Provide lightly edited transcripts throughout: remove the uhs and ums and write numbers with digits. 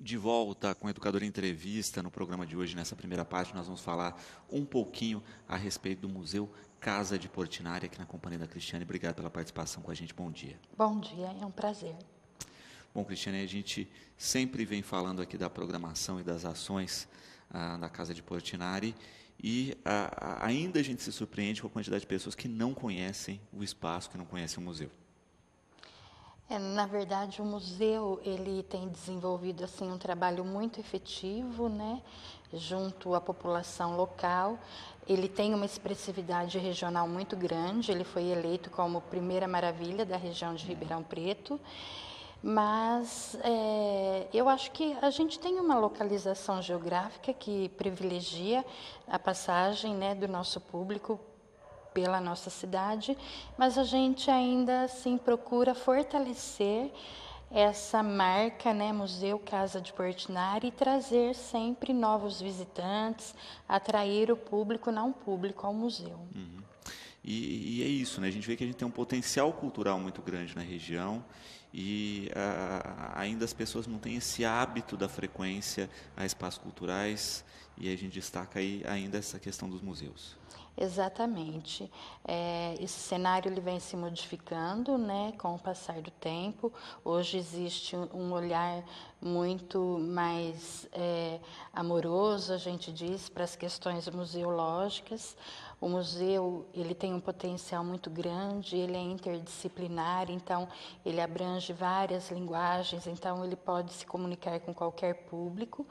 De volta com a Educadora Entrevista. No programa de hoje, nessa primeira parte, nós vamos falar um pouquinho a respeito do Museu Casa de Portinari, aqui na companhia da Cristiane. Obrigado pela participação com a gente. Bom dia. Bom dia, é um prazer. Bom, Cristiane, a gente sempre vem falando aqui da programação e das ações da Casa de Portinari e ainda a gente se surpreende com a quantidade de pessoas que não conhecem o espaço, que não conhecem o museu. Na verdade, o museu ele tem desenvolvido assim um trabalho muito efetivo, né, junto à população local. Ele tem uma expressividade regional muito grande. Ele foi eleito como primeira maravilha da região de Ribeirão Preto. Mas eu acho que a gente tem uma localização geográfica que privilegia a passagem, né, do nosso público pela nossa cidade, mas a gente ainda assim procura fortalecer essa marca, né, Museu Casa de Portinari, e trazer sempre novos visitantes, atrair o público não público ao museu. E é isso, né? A gente vê que a gente tem um potencial cultural muito grande na região e ainda as pessoas não têm esse hábito da frequência a espaços culturais, e a gente destaca aí ainda essa questão dos museus. Exatamente. Esse cenário ele vem se modificando, né, com o passar do tempo. Hoje existe um olhar muito mais amoroso, a gente diz, para as questões museológicas. O museu ele tem um potencial muito grande, ele é interdisciplinar, então ele abrange várias linguagens, então ele pode se comunicar com qualquer público.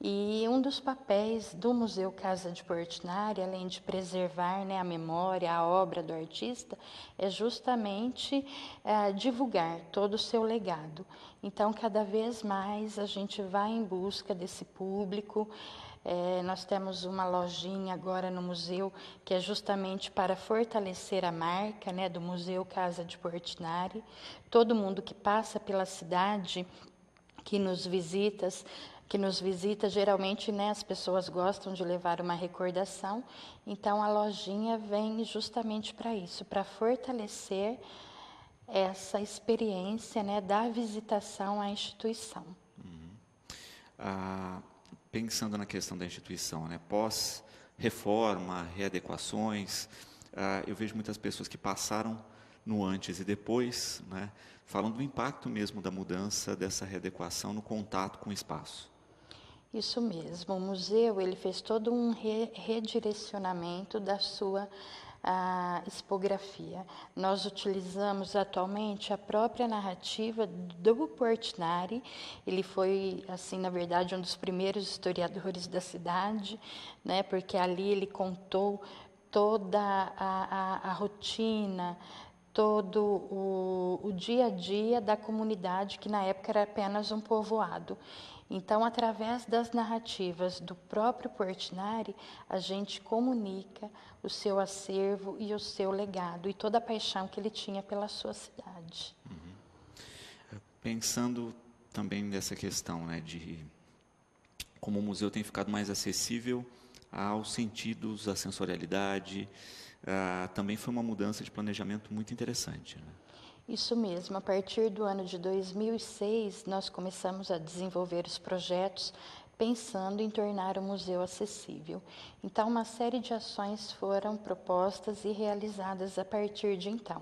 E um dos papéis do Museu Casa de Portinari, além de preservar, né, a memória, a obra do artista, é justamente divulgar todo o seu legado. Então, cada vez mais a gente vai em busca desse público. Nós temos uma lojinha agora no museu que é justamente para fortalecer a marca, né, do Museu Casa de Portinari. Todo mundo que passa pela cidade, que nos visita, geralmente, né, as pessoas gostam de levar uma recordação, então a lojinha vem justamente para isso, para fortalecer essa experiência, né, da visitação à instituição. Pensando na questão da instituição, né, pós-reforma, readequações, eu vejo muitas pessoas que passaram no antes e depois, né, falando do impacto mesmo da mudança, dessa readequação no contato com o espaço. Isso mesmo, o museu ele fez todo um redirecionamento da sua expografia. Nós utilizamos atualmente a própria narrativa do Portinari. Ele foi, assim, na verdade, um dos primeiros historiadores da cidade, né, porque ali ele contou toda a rotina, todo o dia a dia da comunidade, que na época era apenas um povoado. Então, através das narrativas do próprio Portinari, a gente comunica o seu acervo e o seu legado e toda a paixão que ele tinha pela sua cidade. Pensando também nessa questão, né, de como o museu tem ficado mais acessível aos sentidos, à sensorialidade, também foi uma mudança de planejamento muito interessante, né? Isso mesmo, a partir do ano de 2006, nós começamos a desenvolver os projetos pensando em tornar o museu acessível. Então, uma série de ações foram propostas e realizadas a partir de então.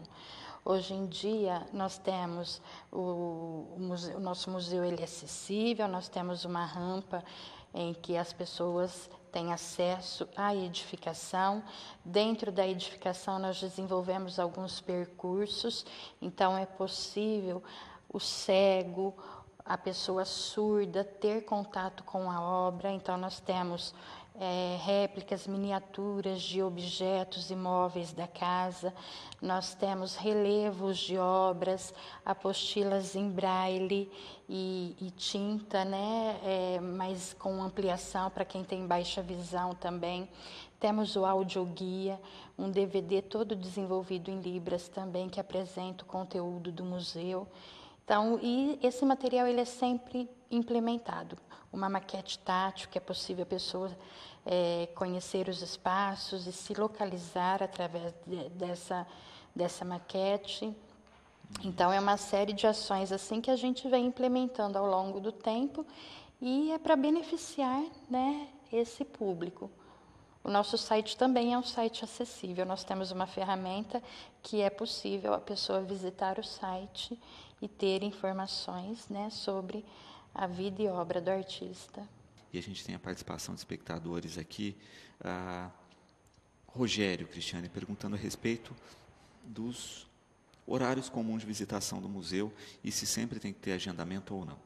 Hoje em dia, nós temos o nosso museu ele é acessível, nós temos uma rampa em que as pessoas têm acesso à edificação. Dentro da edificação, nós desenvolvemos alguns percursos, então é possível o cego, a pessoa surda ter contato com a obra. Então, nós temos réplicas, miniaturas de objetos imóveis da casa, nós temos relevos de obras, apostilas em braille e tinta, né, mas com ampliação para quem tem baixa visão também. Temos o audioguia, um DVD todo desenvolvido em Libras também, que apresenta o conteúdo do museu. Então, e esse material ele é sempre implementado. Uma maquete tátil, que é possível a pessoa conhecer os espaços e se localizar através dessa maquete. Então, é uma série de ações assim que a gente vem implementando ao longo do tempo e é para beneficiar, né, esse público. O nosso site também é um site acessível. Nós temos uma ferramenta que é possível a pessoa visitar o site e ter informações, né, sobre a vida e obra do artista. E a gente tem a participação de espectadores aqui. Rogério Cristiane perguntando a respeito dos horários comuns de visitação do museu e se sempre tem que ter agendamento ou não.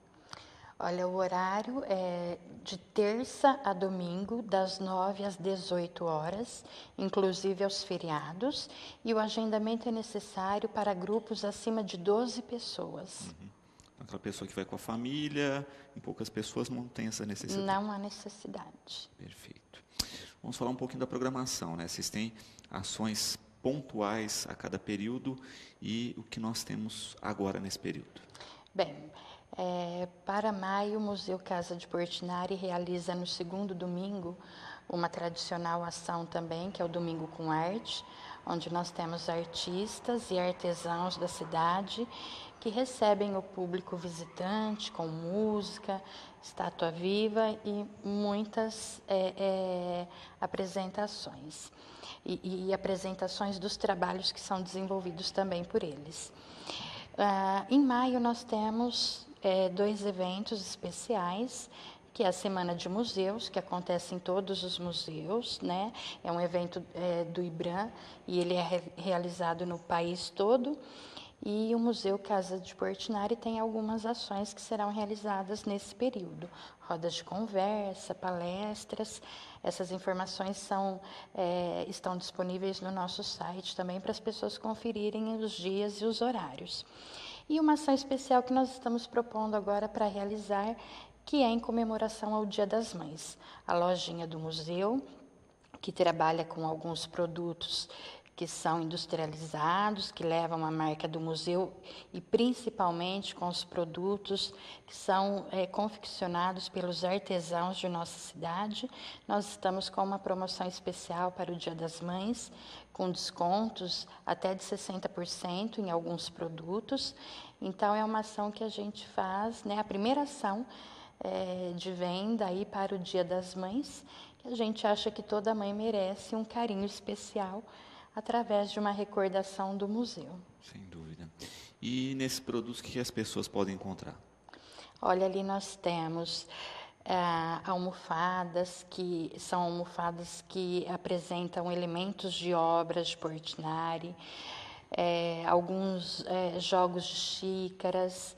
Olha, o horário é de terça a domingo, das 9 às 18 horas, inclusive aos feriados, e o agendamento é necessário para grupos acima de 12 pessoas. Aquela pessoa que vai com a família, em poucas pessoas não tem essa necessidade. Não há necessidade. Perfeito. Vamos falar um pouquinho da programação, né? Vocês têm ações pontuais a cada período e o que nós temos agora nesse período? Bem, para maio, o Museu Casa de Portinari realiza no segundo domingo uma tradicional ação também, que é o Domingo com Arte, onde nós temos artistas e artesãos da cidade que recebem o público visitante com música, estátua viva e muitas apresentações. E apresentações dos trabalhos que são desenvolvidos também por eles. Em maio, nós temos 2 eventos especiais, que é a Semana de Museus, que acontece em todos os museus, né? É um evento do IBRAM e ele é realizado no país todo. E o Museu Casa de Portinari tem algumas ações que serão realizadas nesse período. Rodas de conversa, palestras. Essas informações estão disponíveis no nosso site também para as pessoas conferirem os dias e os horários. E uma ação especial que nós estamos propondo agora para realizar, que é em comemoração ao Dia das Mães. A lojinha do museu, que trabalha com alguns produtos que são industrializados, que levam a marca do museu e principalmente com os produtos que são confeccionados pelos artesãos de nossa cidade. Nós estamos com uma promoção especial para o Dia das Mães, com descontos até de 60% em alguns produtos. Então, é uma ação que a gente faz, né? A primeira ação de venda aí para o Dia das Mães, que a gente acha que toda mãe merece um carinho especial através de uma recordação do museu. Sem dúvida. E nesses produtos, o que as pessoas podem encontrar? Olha, ali nós temos almofadas, que são almofadas que apresentam elementos de obras de Portinari, alguns jogos de xícaras,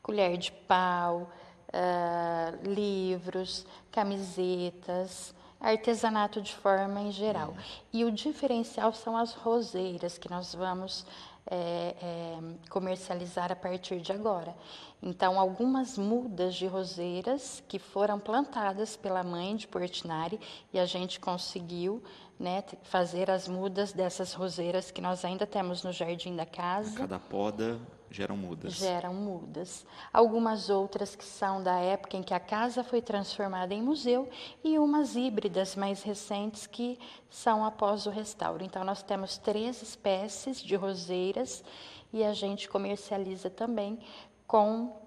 colher de pau, livros, camisetas, artesanato de forma em geral. E o diferencial são as roseiras que nós vamos comercializar a partir de agora. Então, algumas mudas de roseiras que foram plantadas pela mãe de Portinari e a gente conseguiu, né, fazer as mudas dessas roseiras que nós ainda temos no jardim da casa. A cada poda geram mudas. Geram mudas. Algumas outras que são da época em que a casa foi transformada em museu e umas híbridas mais recentes que são após o restauro. Então, nós temos 3 espécies de roseiras e a gente comercializa também com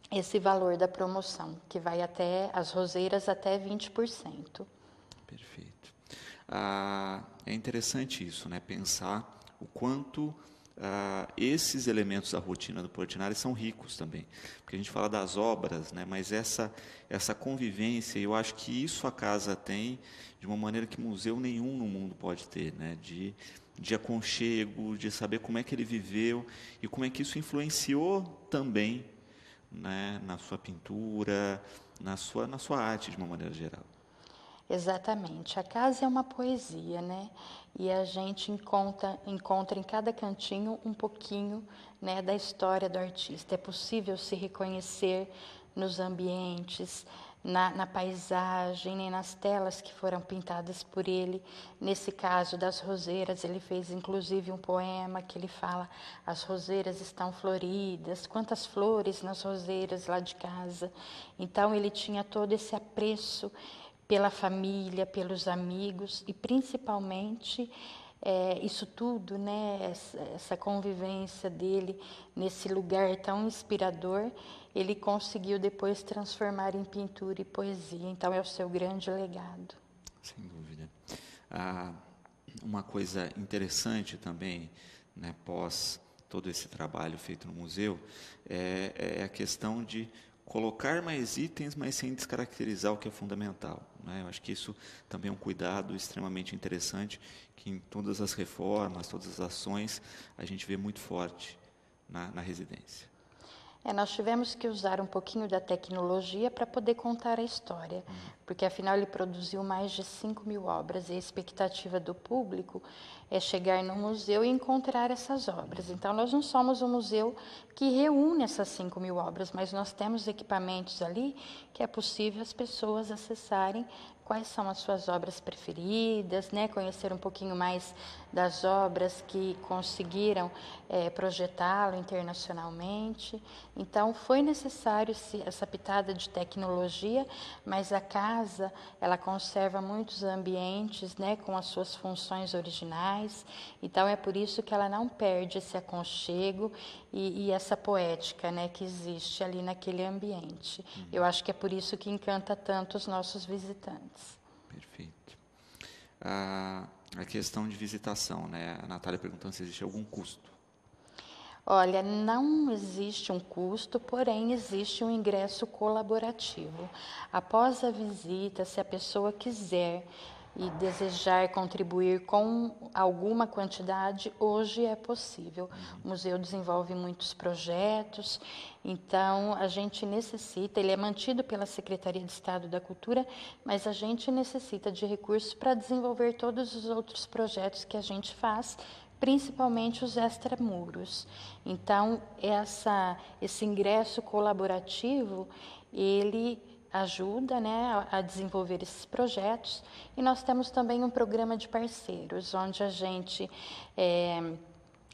esse valor da promoção, que vai até as roseiras até 20%. Perfeito. É interessante isso, né? Pensar o quanto esses elementos da rotina do Portinari são ricos também, porque a gente fala das obras, né? Mas essa convivência, eu acho que isso a casa tem de uma maneira que museu nenhum no mundo pode ter, né? De aconchego, de saber como é que ele viveu e como é que isso influenciou também, né? Na sua pintura, na sua arte de uma maneira geral. Exatamente. A casa é uma poesia, né? E a gente encontra em cada cantinho um pouquinho, né, da história do artista. É possível se reconhecer nos ambientes, na paisagem, nem nas telas que foram pintadas por ele. Nesse caso das roseiras, ele fez inclusive um poema que ele fala: as roseiras estão floridas, quantas flores nas roseiras lá de casa. Então, ele tinha todo esse apreço pela família, pelos amigos e principalmente isso tudo, né, essa convivência dele nesse lugar tão inspirador, ele conseguiu depois transformar em pintura e poesia. Então, é o seu grande legado. Sem dúvida. Uma coisa interessante também, né, pós todo esse trabalho feito no museu, é a questão de colocar mais itens, mas sem descaracterizar o que é fundamental, né? Eu acho que isso também é um cuidado extremamente interessante, que em todas as reformas, todas as ações, a gente vê muito forte na residência. Nós tivemos que usar um pouquinho da tecnologia para poder contar a história, porque afinal ele produziu mais de 5.000 obras e a expectativa do público é chegar no museu e encontrar essas obras. Então, nós não somos um museu que reúne essas 5.000 obras, mas nós temos equipamentos ali que é possível as pessoas acessarem quais são as suas obras preferidas, né? Conhecer um pouquinho mais das obras que conseguiram projetá-lo internacionalmente. Então, foi necessário essa pitada de tecnologia, mas a casa, ela conserva muitos ambientes, né, com as suas funções originais. Então, é por isso que ela não perde esse aconchego e essa poética, né, que existe ali naquele ambiente. Eu acho que é por isso que encanta tanto os nossos visitantes. Perfeito. A questão de visitação, né? A Natália perguntando se existe algum custo. Olha, não existe um custo, porém existe um ingresso colaborativo. Após a visita, se a pessoa quiser e desejar contribuir com alguma quantidade, hoje é possível. O museu desenvolve muitos projetos, então a gente necessita, ele é mantido pela Secretaria de Estado da Cultura, mas a gente necessita de recursos para desenvolver todos os outros projetos que a gente faz, principalmente os extramuros. Então, esse ingresso colaborativo, ele ajuda, né, a desenvolver esses projetos. E nós temos também um programa de parceiros, onde a gente,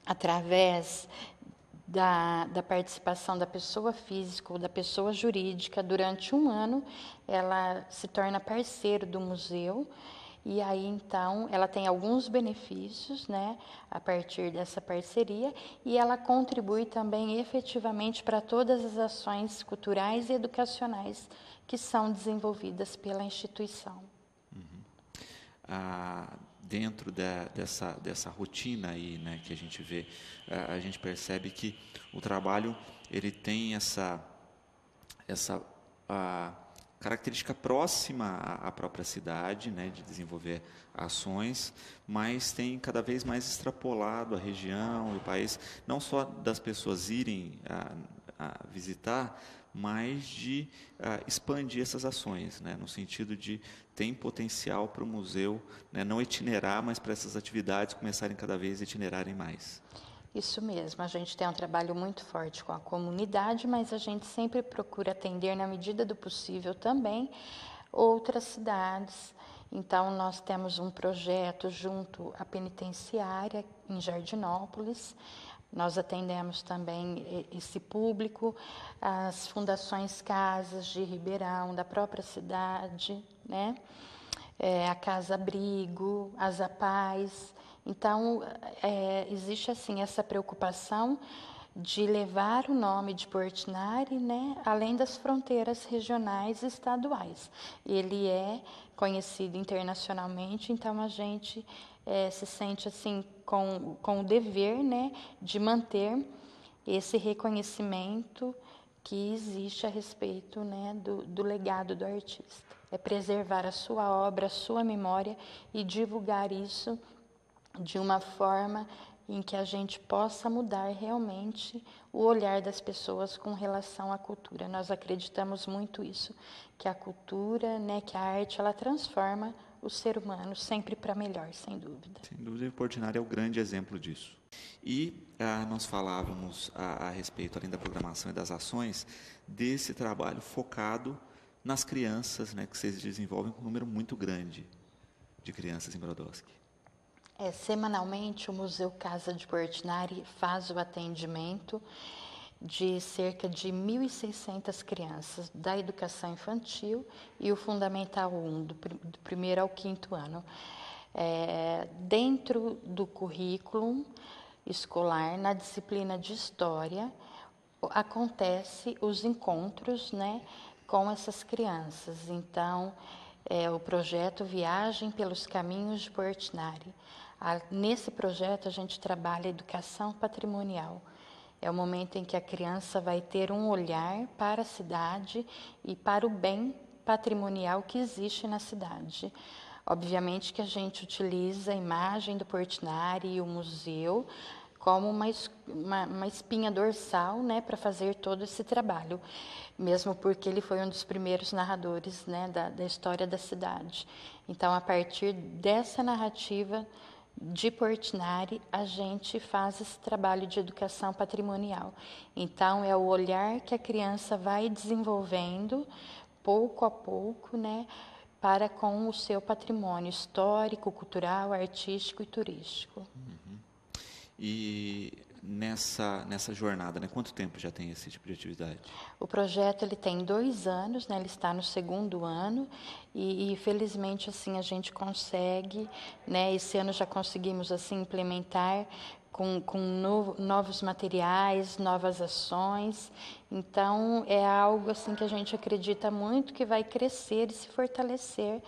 através da participação da pessoa física ou da pessoa jurídica, durante um ano, ela se torna parceiro do museu. E aí, então, ela tem alguns benefícios, né, a partir dessa parceria, e ela contribui também efetivamente para todas as ações culturais e educacionais que são desenvolvidas pela instituição. Dentro dessa rotina aí, né, que a gente vê, a gente percebe que o trabalho ele tem essa característica próxima à própria cidade, né, de desenvolver ações, mas tem cada vez mais extrapolado a região e o país, não só das pessoas irem a visitar, mas de expandir essas ações, né, no sentido de tem potencial para o museu, né, não itinerar, mas para essas atividades começarem cada vez a itinerarem mais. Isso mesmo, a gente tem um trabalho muito forte com a comunidade, mas a gente sempre procura atender, na medida do possível também, outras cidades. Então, nós temos um projeto junto à penitenciária em Jardinópolis. Nós atendemos também esse público, as fundações Casas de Ribeirão, da própria cidade, né? A Casa Abrigo, as APAES. Então, existe assim essa preocupação de levar o nome de Portinari, né, além das fronteiras regionais e estaduais. Ele é conhecido internacionalmente, então a gente se sente assim com o dever, né, de manter esse reconhecimento que existe a respeito, né, do legado do artista. É preservar a sua obra, a sua memória e divulgar isso de uma forma em que a gente possa mudar realmente o olhar das pessoas com relação à cultura. Nós acreditamos muito isso, que a cultura, né, que a arte, ela transforma o ser humano sempre para melhor, sem dúvida. Sem dúvida, o Portinari é o grande exemplo disso. E nós falávamos a respeito, além da programação e das ações, desse trabalho focado nas crianças, né, que vocês desenvolvem com um número muito grande de crianças em Brodowski. Semanalmente, o Museu Casa de Portinari faz o atendimento de cerca de 1.600 crianças da educação infantil e o Fundamental 1, do primeiro ao quinto ano. Dentro do currículo escolar, na disciplina de História, acontece os encontros, né, com essas crianças. Então, o projeto Viagem pelos Caminhos de Portinari. Nesse projeto, a gente trabalha educação patrimonial. É o momento em que a criança vai ter um olhar para a cidade e para o bem patrimonial que existe na cidade. Obviamente que a gente utiliza a imagem do Portinari e o museu como uma espinha dorsal, né, para fazer todo esse trabalho, mesmo porque ele foi um dos primeiros narradores, né, da história da cidade. Então, a partir dessa narrativa de Portinari, a gente faz esse trabalho de educação patrimonial. Então, é o olhar que a criança vai desenvolvendo, pouco a pouco, né, para com o seu patrimônio histórico, cultural, artístico e turístico. E nessa jornada, né, quanto tempo já tem esse tipo de atividade? O projeto ele tem 2 anos, né, ele está no 2º ano e felizmente assim a gente consegue, né, esse ano já conseguimos assim implementar com novos materiais, novas ações. Então é algo assim que a gente acredita muito que vai crescer e se fortalecer,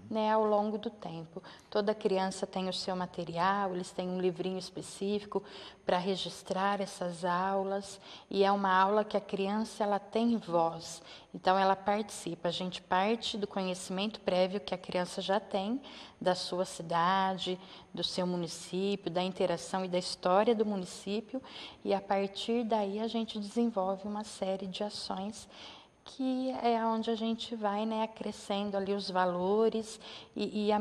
né, ao longo do tempo. Toda criança tem o seu material, eles têm um livrinho específico para registrar essas aulas, e é uma aula que a criança ela tem voz, então ela participa. A gente parte do conhecimento prévio que a criança já tem da sua cidade, do seu município, da interação e da história do município, e a partir daí a gente desenvolve uma série de ações que é onde a gente vai, né, acrescendo ali os valores e a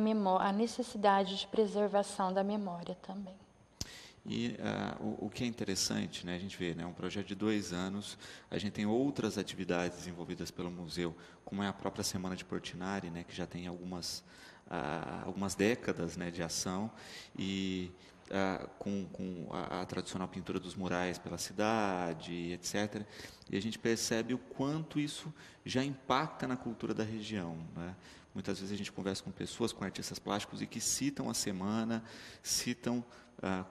necessidade de preservação da memória também. E o que é interessante, né, a gente vê, né, um projeto de 2 anos, a gente tem outras atividades desenvolvidas pelo museu, como é a própria Semana de Portinari, né, que já tem algumas décadas, né, de ação, e com a tradicional pintura dos murais pela cidade, etc. E a gente percebe o quanto isso já impacta na cultura da região, né? Muitas vezes a gente conversa com pessoas, com artistas plásticos, e que citam a semana, citam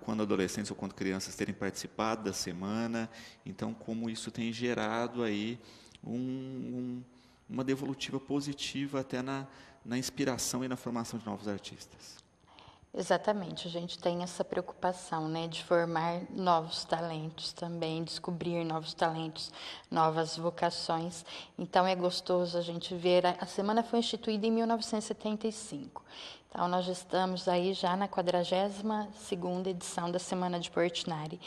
quando adolescentes ou quando crianças terem participado da semana. Então, como isso tem gerado aí uma devolutiva positiva até na inspiração e na formação de novos artistas. Exatamente, a gente tem essa preocupação, né, de formar novos talentos também, descobrir novos talentos, novas vocações. Então é gostoso a gente ver. A semana foi instituída em 1975. Então nós já estamos aí já na 42ª edição da Semana de Portinari.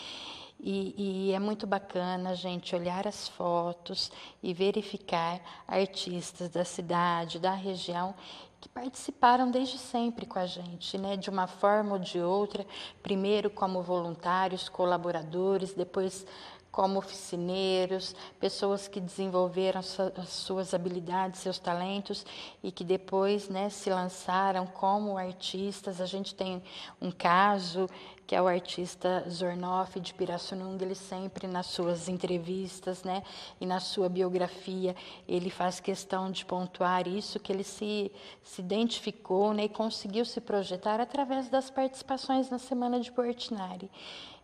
E é muito bacana a gente olhar as fotos e verificar artistas da cidade, da região, que participaram desde sempre com a gente, né, de uma forma ou de outra, primeiro como voluntários, colaboradores, depois como oficineiros, pessoas que desenvolveram as suas habilidades, seus talentos e que depois, né, se lançaram como artistas. A gente tem um caso que é o artista Zornoff de Pirassununga. Ele sempre nas suas entrevistas, né, e na sua biografia, ele faz questão de pontuar isso, que ele se identificou, né, e conseguiu se projetar através das participações na Semana de Portinari.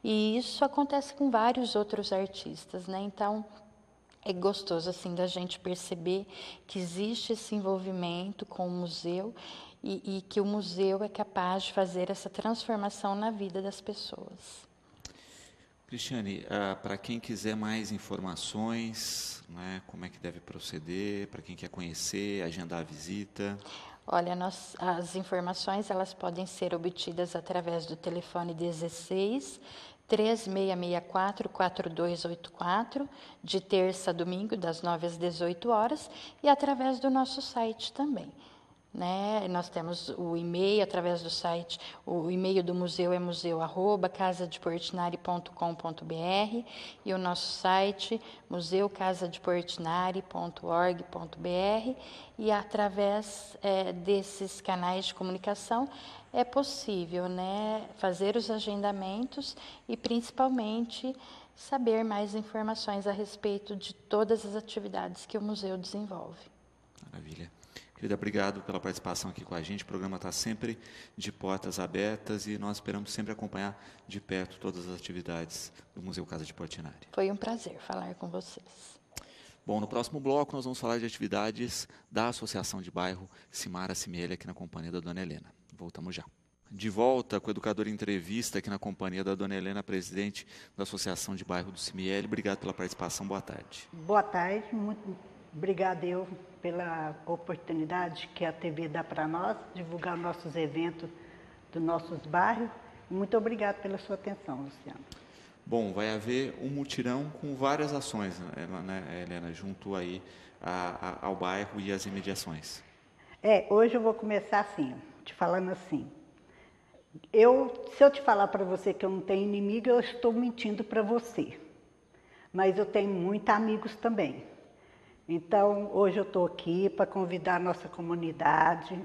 E isso acontece com vários outros artistas, né? Então, é gostoso assim da gente perceber que existe esse envolvimento com o museu e que o museu é capaz de fazer essa transformação na vida das pessoas. Cristiane, para quem quiser mais informações, né, como é que deve proceder, para quem quer conhecer, agendar a visita? Olha, as informações elas podem ser obtidas através do telefone 16 3664 4284, de terça a domingo, das 9 às 18 horas, e através do nosso site também. Né? Nós temos o e-mail através do site, o e-mail do museu é museu@casadeportinari.com.br e o nosso site museucasadeportinari.org.br, e através desses canais de comunicação é possível, né, fazer os agendamentos e principalmente saber mais informações a respeito de todas as atividades que o museu desenvolve. Maravilha. Querida, obrigado pela participação aqui com a gente. O programa está sempre de portas abertas e nós esperamos sempre acompanhar de perto todas as atividades do Museu Casa de Portinari. Foi um prazer falar com vocês. Bom, no próximo bloco nós vamos falar de atividades da Associação de Bairro Cimara Cimieli, aqui na companhia da Dona Helena. Voltamos já. De volta com o Educador em Entrevista, aqui na companhia da Dona Helena, presidente da Associação de Bairro do Cimieli. Obrigado pela participação, boa tarde. Boa tarde, muito obrigada eu pela oportunidade que a TV dá para nós, divulgar nossos eventos dos nossos bairros. Muito obrigada pela sua atenção, Luciano. Bom, vai haver um mutirão com várias ações, né, Helena, junto aí ao bairro e às imediações. Hoje eu vou começar assim, te falando assim. Se eu te falar para você que eu não tenho inimigo, eu estou mentindo para você. Mas eu tenho muitos amigos também. Então, hoje eu estou aqui para convidar a nossa comunidade,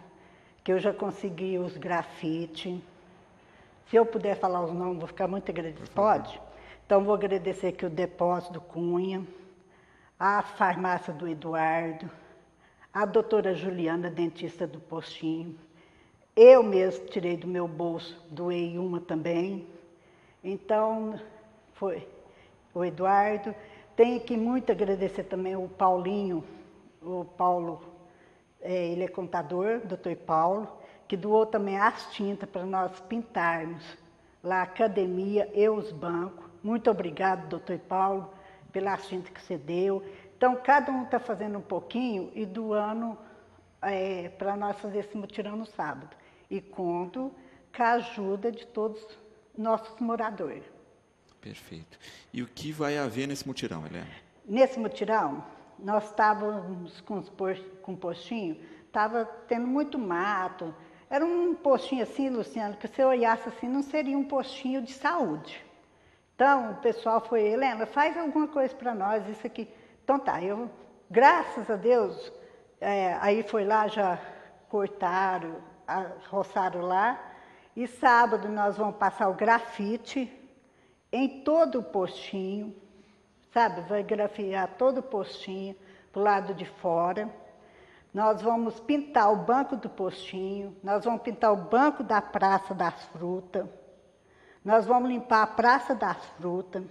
que eu já consegui os grafites. Se eu puder falar os nomes, vou ficar muito agradecida. Pode? Então, vou agradecer aqui o Depósito do Cunha, a farmácia do Eduardo, a doutora Juliana, dentista do Postinho. Eu mesmo tirei do meu bolso, doei uma também. Então, foi o Eduardo. Tenho que muito agradecer também o Paulinho, o Paulo, ele é contador, doutor Paulo, que doou também as tintas para nós pintarmos lá a academia e os bancos. Muito obrigado, doutor Paulo, pelas tintas que você deu. Então, cada um está fazendo um pouquinho e doando para nós fazer esse mutirão no sábado. E conto com a ajuda de todos os nossos moradores. Perfeito. E o que vai haver nesse mutirão, Helena? Nesse mutirão, nós estávamos com um postinho, estava tendo muito mato. Era um postinho assim, Luciano, que se eu olhasse assim, não seria um postinho de saúde. Então, o pessoal foi, Helena, faz alguma coisa para nós, isso aqui. Então tá, graças a Deus, aí foi lá, já cortaram, roçaram lá, e sábado nós vamos passar o grafite em todo o postinho, sabe? Vai grafiar todo o postinho pro lado de fora. Nós vamos pintar o banco do postinho, nós vamos pintar o banco da Praça das Frutas, nós vamos limpar a Praça das Frutas.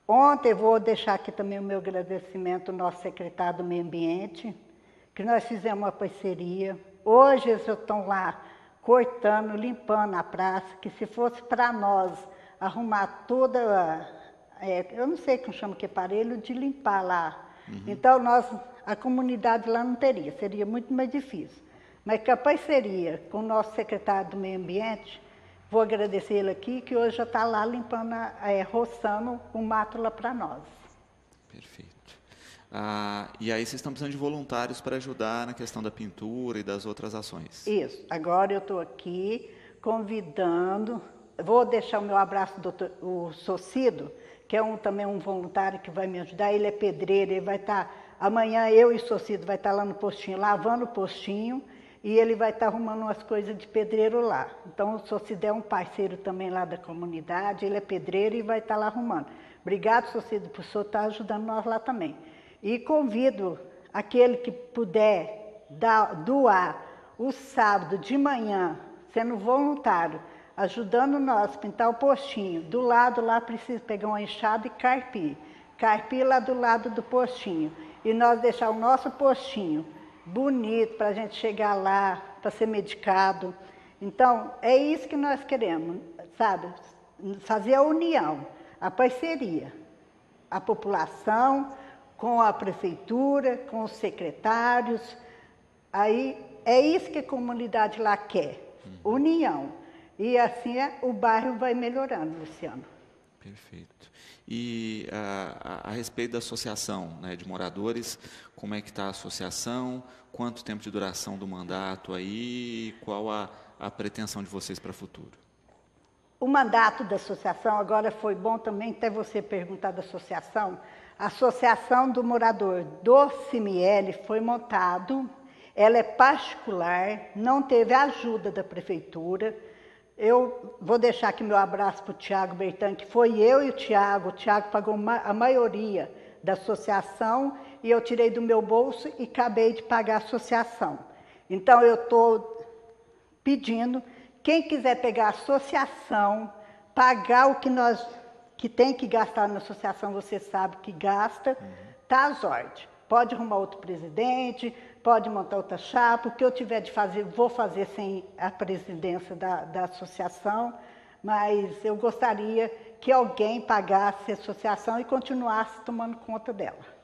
Ontem, vou deixar aqui também o meu agradecimento ao nosso secretário do Meio Ambiente, que nós fizemos uma parceria. Hoje eles estão lá cortando, limpando a praça, que se fosse para nós arrumar toda, eu não sei como chama que aparelho, de limpar lá. Uhum. Então, a comunidade lá não teria, seria muito mais difícil. Mas com a parceria com o nosso secretário do Meio Ambiente, vou agradecer ele aqui, que hoje já está lá limpando, roçando o mato lá para nós. Perfeito. E aí vocês estão precisando de voluntários para ajudar na questão da pintura e das outras ações. Isso. Agora eu estou aqui convidando, vou deixar o meu abraço do o Socido, que é também um voluntário que vai me ajudar. Ele é pedreiro, ele vai estar, amanhã eu e o Socido vai estar lá no postinho, lavando o postinho, e ele vai estar arrumando umas coisas de pedreiro lá. Então, o Socido é um parceiro também lá da comunidade, ele é pedreiro e vai estar lá arrumando. Obrigado, Socido, por o senhor estar ajudando nós lá também. E convido aquele que puder doar o sábado de manhã, sendo voluntário, ajudando nós a pintar o postinho. Do lado lá precisa pegar uma enxada e carpir. Carpir lá do lado do postinho. E nós deixar o nosso postinho bonito para a gente chegar lá, para ser medicado. Então, é isso que nós queremos, sabe? Fazer a união, a parceria. A população com a prefeitura, com os secretários. Aí, é isso que a comunidade lá quer, união. E assim o bairro vai melhorando, Luciano. Perfeito. E a respeito da associação, né, de moradores, como é que está a associação? Quanto tempo de duração do mandato aí? Qual a pretensão de vocês para o futuro? O mandato da associação, agora foi bom também até você perguntar da associação. A Associação do Morador do Cimieli foi montado, ela é particular, não teve ajuda da prefeitura. Eu vou deixar aqui meu abraço para o Tiago Bertan, que foi eu e o Tiago pagou a maioria da associação e eu tirei do meu bolso e acabei de pagar a associação. Então, eu estou pedindo, quem quiser pegar a associação, pagar o que tem que gastar na associação, você sabe que gasta, tá às ordens. Pode arrumar outro presidente, pode montar outra chapa, o que eu tiver de fazer, vou fazer sem a presidência da associação, mas eu gostaria que alguém pagasse a associação e continuasse tomando conta dela.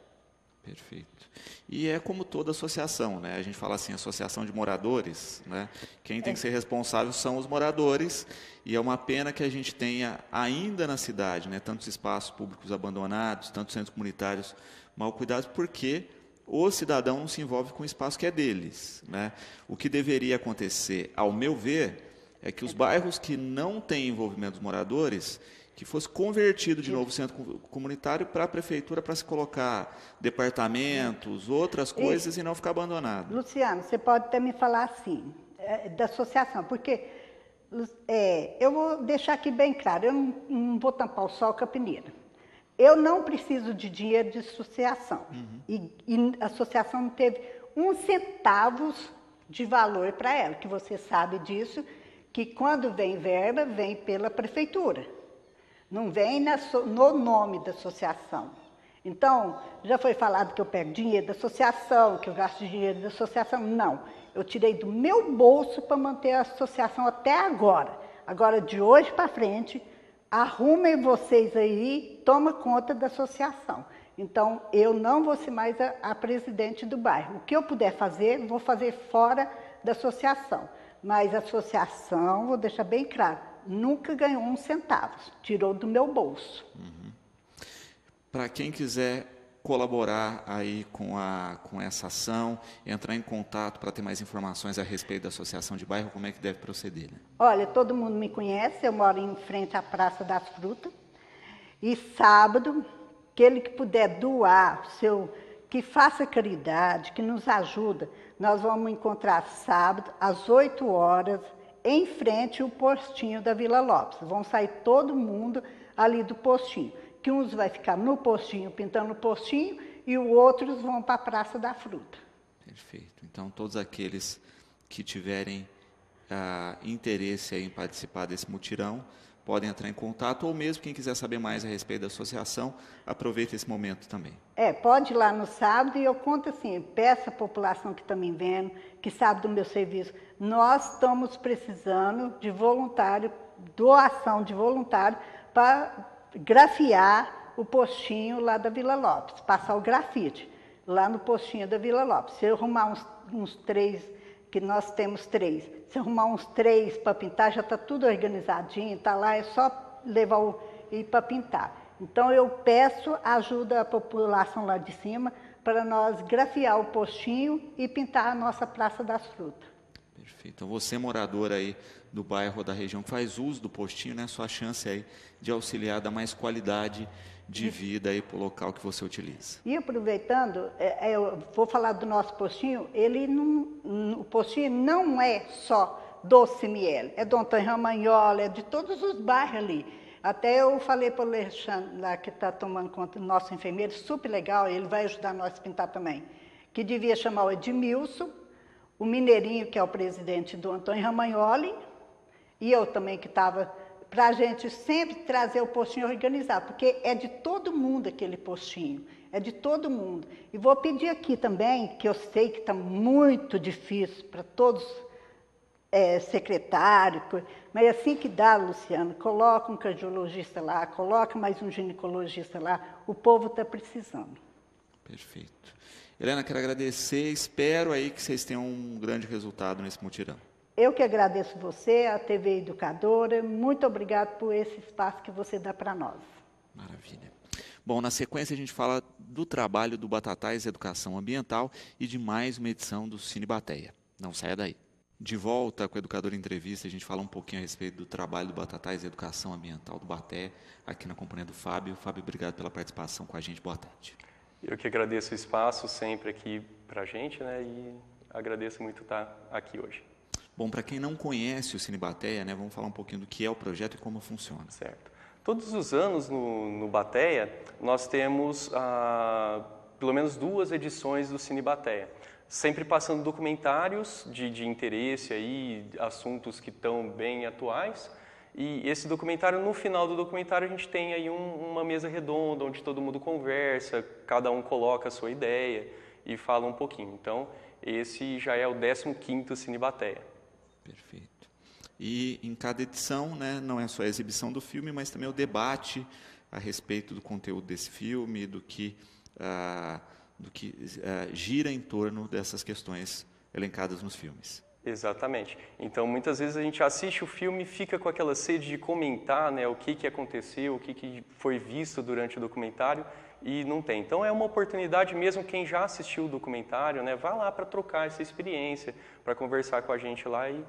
Perfeito. E é como toda associação, né? A gente fala assim, associação de moradores, né? Quem tem que ser responsável são os moradores, e é uma pena que a gente tenha ainda na cidade, né, tantos espaços públicos abandonados, tantos centros comunitários mal cuidados, porque o cidadão não se envolve com o espaço que é deles, né? O que deveria acontecer, ao meu ver, é que os bairros que não têm envolvimento dos moradores, que fosse convertido de novo o centro comunitário para a prefeitura, para se colocar departamentos, outras coisas, e não ficar abandonado. Luciano, você pode até me falar assim, da associação, porque eu vou deixar aqui bem claro, eu não vou tampar o sol com a peneira. Eu não preciso de dinheiro de associação. E a associação não teve 1 centavo de valor para ela, que você sabe disso, que quando vem verba, vem pela prefeitura. Não vem no nome da associação. Então, já foi falado que eu pego dinheiro da associação, que eu gasto dinheiro da associação. Não, eu tirei do meu bolso para manter a associação até agora. Agora, de hoje para frente, arrumem vocês aí, toma conta da associação. Então, eu não vou ser mais a presidente do bairro. O que eu puder fazer, vou fazer fora da associação. Mas a associação, vou deixar bem claro, nunca ganhou 1 centavo, tirou do meu bolso. Para quem quiser colaborar aí com essa ação, entrar em contato para ter mais informações a respeito da Associação de Bairro, como é que deve proceder? Né? Olha, todo mundo me conhece, eu moro em frente à Praça das Frutas, e sábado, aquele que puder doar, que faça caridade, que nos ajuda, nós vamos encontrar sábado, às 8 horas, em frente ao postinho da Vila Lopes. Vão sair todo mundo ali do postinho. Que uns vai ficar no postinho, pintando o postinho, e os outros vão para a Praça da Fruta. Perfeito. Então, todos aqueles que tiverem interesse em participar desse mutirão, podem entrar em contato, ou mesmo quem quiser saber mais a respeito da associação, aproveita esse momento também. Pode ir lá no sábado, e eu conto assim, peço à população que está me vendo, que sabe do meu serviço, nós estamos precisando de voluntário, doação de voluntário, para grafiar o postinho lá da Vila Lopes, passar o grafite lá no postinho da Vila Lopes. Se eu arrumar uns 3, que nós temos 3, se arrumar uns 3 para pintar, já está tudo organizadinho, está lá, é só levar ir para pintar. Então, eu peço ajuda à população lá de cima para nós grafiar o postinho e pintar a nossa Praça das Frutas. Perfeito. Então, você, morador aí do bairro ou da região que faz uso do postinho, né, sua chance aí de auxiliar, dar mais qualidade de vida aí para o local que você utiliza. E aproveitando, eu vou falar do nosso postinho, o postinho não é só do CML, é do Antônio Ramanhola, é de todos os bairros ali. Até eu falei para o Alexandre, lá que está tomando conta do nosso enfermeiro, super legal, ele vai ajudar nós a pintar também, que devia chamar o Edmilson, o Mineirinho, que é o presidente do Antônio Ramanhola, e eu também que estava, para a gente sempre trazer o postinho organizado, porque é de todo mundo aquele postinho, é de todo mundo. E vou pedir aqui também, que eu sei que está muito difícil para todos secretários, mas assim que dá, Luciano, coloca um cardiologista lá, coloca mais um ginecologista lá, o povo está precisando. Perfeito. Helena, quero agradecer, espero aí que vocês tenham um grande resultado nesse mutirão. Eu que agradeço você, a TV Educadora, muito obrigado por esse espaço que você dá para nós. Maravilha. Bom, na sequência a gente fala do trabalho do Batatais Educação Ambiental e de mais uma edição do Cine Bateia. Não saia daí. De volta com o Educador Entrevista, a gente fala um pouquinho a respeito do trabalho do Batatais Educação Ambiental do Bateia, aqui na companhia do Fábio. Fábio, obrigado pela participação com a gente. Boa tarde. Eu que agradeço o espaço sempre aqui para a gente, né, e agradeço muito estar aqui hoje. Bom, para quem não conhece o Cine Bateia, né, vamos falar um pouquinho do que é o projeto e como funciona. Certo. Todos os anos no Bateia, nós temos pelo menos 2 edições do Cine Bateia. sempre passando documentários de interesse, aí, assuntos que estão bem atuais. E esse documentário, no final do documentário, a gente tem aí uma mesa redonda, onde todo mundo conversa, cada um coloca a sua ideia e fala um pouquinho. Então, esse já é o 15º Cinebateia. Perfeito. E em cada edição, né, não é só a exibição do filme, mas também o debate a respeito do conteúdo desse filme, do que gira em torno dessas questões elencadas nos filmes. Exatamente. Então, muitas vezes a gente assiste o filme e fica com aquela sede de comentar, né, o que aconteceu, o que foi visto durante o documentário, e não tem. Então, é uma oportunidade mesmo, quem já assistiu o documentário, né, vá lá para trocar essa experiência, para conversar com a gente lá e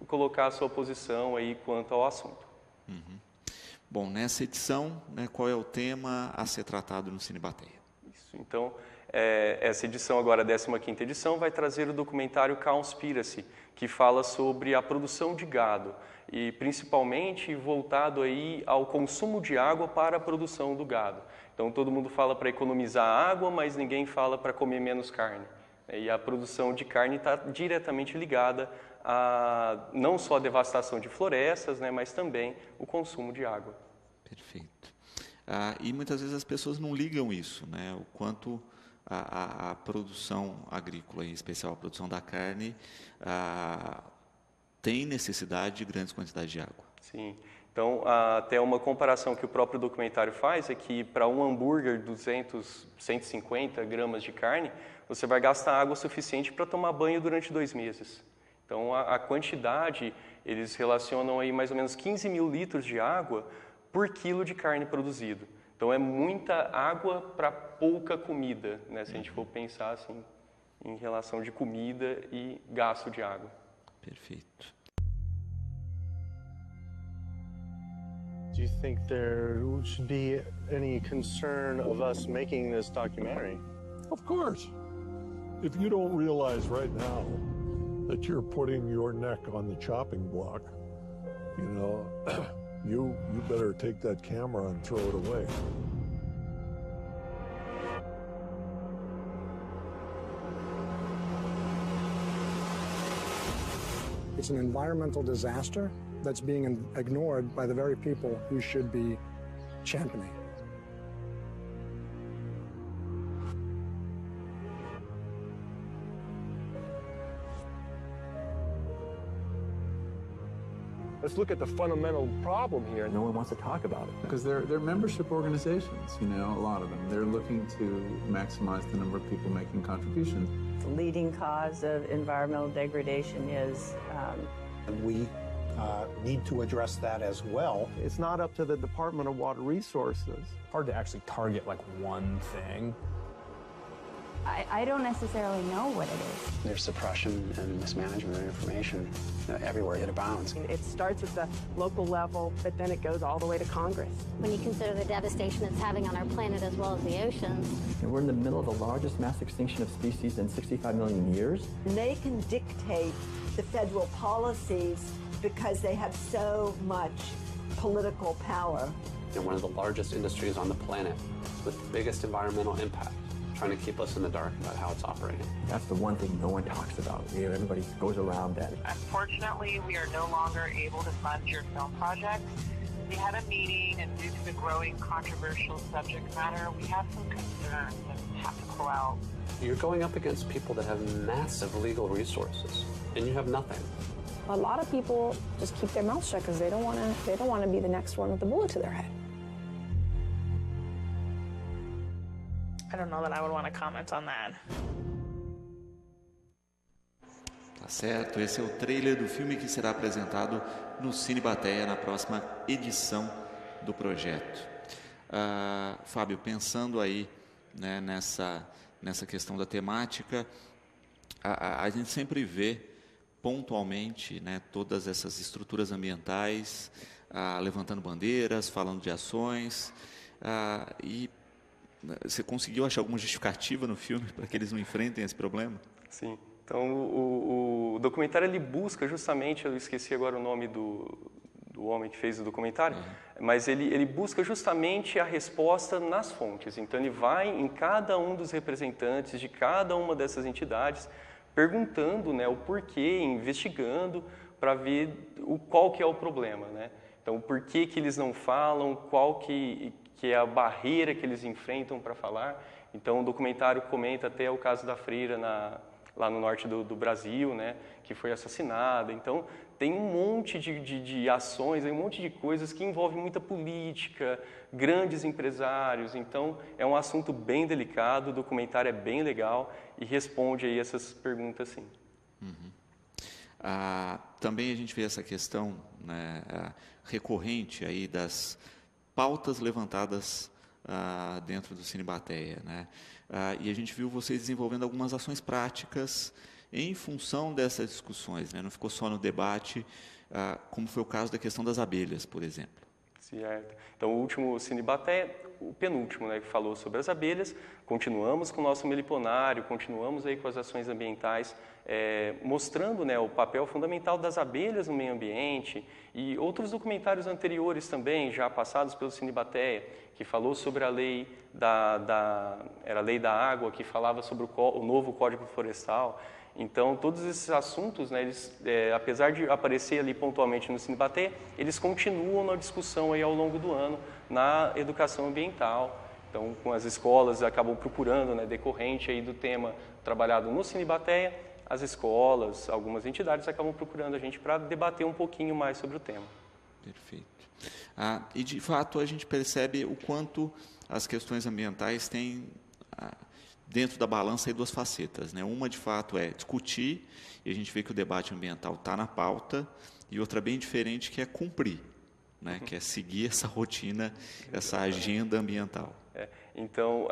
colocar a sua posição aí quanto ao assunto. Uhum. Bom, nessa edição, né, qual é o tema a ser tratado no Cinebateia? Isso. Então, essa edição agora, a 15ª edição, vai trazer o documentário Cowspiracy, que fala sobre a produção de gado e principalmente voltado aí ao consumo de água para a produção do gado. Então, todo mundo fala para economizar água, mas ninguém fala para comer menos carne. E a produção de carne está diretamente ligada a não só a devastação de florestas, né, mas também o consumo de água. Perfeito. E muitas vezes as pessoas não ligam isso, né, o quanto a produção agrícola, em especial a produção da carne, tem necessidade de grandes quantidades de água. Sim. Então, até uma comparação que o próprio documentário faz é que para um hambúrguer, 150 gramas de carne, você vai gastar água suficiente para tomar banho durante 2 meses. Então, a quantidade, eles relacionam aí mais ou menos 15 mil litros de água por quilo de carne produzido. Então, é muita água para pouca comida, né? Se a gente for pensar assim, em relação de comida e gasto de água. Perfeito. Do you think there should be any concern of us making this documentary? Of course. If you don't realize right now that you're putting your neck on the chopping block, you know, you better take that camera and throw it away. It's an environmental disaster that's being ignored by the very people who should be championing. Let's look at the fundamental problem here. No one wants to talk about it. Because they're membership organizations, you know, a lot of them. They're looking to maximize the number of people making contributions. The leading cause of environmental degradation is... We need to address that as well. It's not up to the Department of Water Resources. Hard to actually target like one thing. I don't necessarily know what it is. There's suppression and mismanagement of information everywhere it abounds. It starts at the local level, but then it goes all the way to Congress. When you consider the devastation it's having on our planet as well as the oceans. And we're in the middle of the largest mass extinction of species in 65 million years. And they can dictate the federal policies because they have so much political power. And one of the largest industries on the planet with the biggest environmental impact, trying to keep us in the dark about how it's operating. That's the one thing no one talks about. You know, everybody goes around that. Unfortunately, we are no longer able to fund your film project. We had a meeting, and due to the growing controversial subject matter, we have some concerns that have to quell. You're going up against people that have massive legal resources, and you have nothing. A lot of people just keep their mouths shut because they don't want to be the next one with a bullet to their head. I don't know that I would want to comment on that. Tá certo, esse é o trailer do filme que será apresentado no Cinebateia na próxima edição do projeto. Fábio, pensando aí, né, nessa questão da temática, a gente sempre vê pontualmente, né, todas essas estruturas ambientais levantando bandeiras, falando de ações, e você conseguiu achar alguma justificativa no filme para que eles não enfrentem esse problema? Sim. Então, o documentário ele busca justamente, eu esqueci agora o nome do do homem que fez o documentário, mas ele busca justamente a resposta nas fontes. Então, ele vai em cada um dos representantes de cada uma dessas entidades, perguntando, né, o porquê, investigando, para ver qual que é o problema, né? Então, o porquê que eles não falam, qual que é a barreira que eles enfrentam para falar. Então, o documentário comenta até o caso da freira lá no norte do Brasil, né, que foi assassinada. Então, tem um monte de ações, um monte de coisas que envolvem muita política, grandes empresários. Então, é um assunto bem delicado, o documentário é bem legal e responde aí essas perguntas, sim. Também a gente vê essa questão, né, recorrente aí das pautas levantadas dentro do Cinebateia, né? E a gente viu vocês desenvolvendo algumas ações práticas em função dessas discussões, né? Não ficou só no debate, como foi o caso da questão das abelhas, por exemplo. Certo. Então, o último Cinebateia, o penúltimo, né, que falou sobre as abelhas, continuamos com o nosso meliponário, continuamos aí com as ações ambientais, mostrando, né, o papel fundamental das abelhas no meio ambiente e outros documentários anteriores também, já passados pelo Cinebateia, que falou sobre a lei era a lei da água, que falava sobre o novo Código Florestal. Então, todos esses assuntos, né, eles, apesar de aparecer ali pontualmente no Cinebateia, eles continuam na discussão aí ao longo do ano na educação ambiental. Então, com as escolas acabam procurando, né, decorrente aí do tema trabalhado no Cinebateia, as escolas, algumas entidades acabam procurando a gente para debater um pouquinho mais sobre o tema. Perfeito. E, de fato, a gente percebe o quanto as questões ambientais têm, dentro da balança, aí, duas facetas, né? Uma, de fato, é discutir, e a gente vê que o debate ambiental está na pauta, e outra bem diferente, que é cumprir, né? Que é seguir essa rotina, essa agenda ambiental. Então,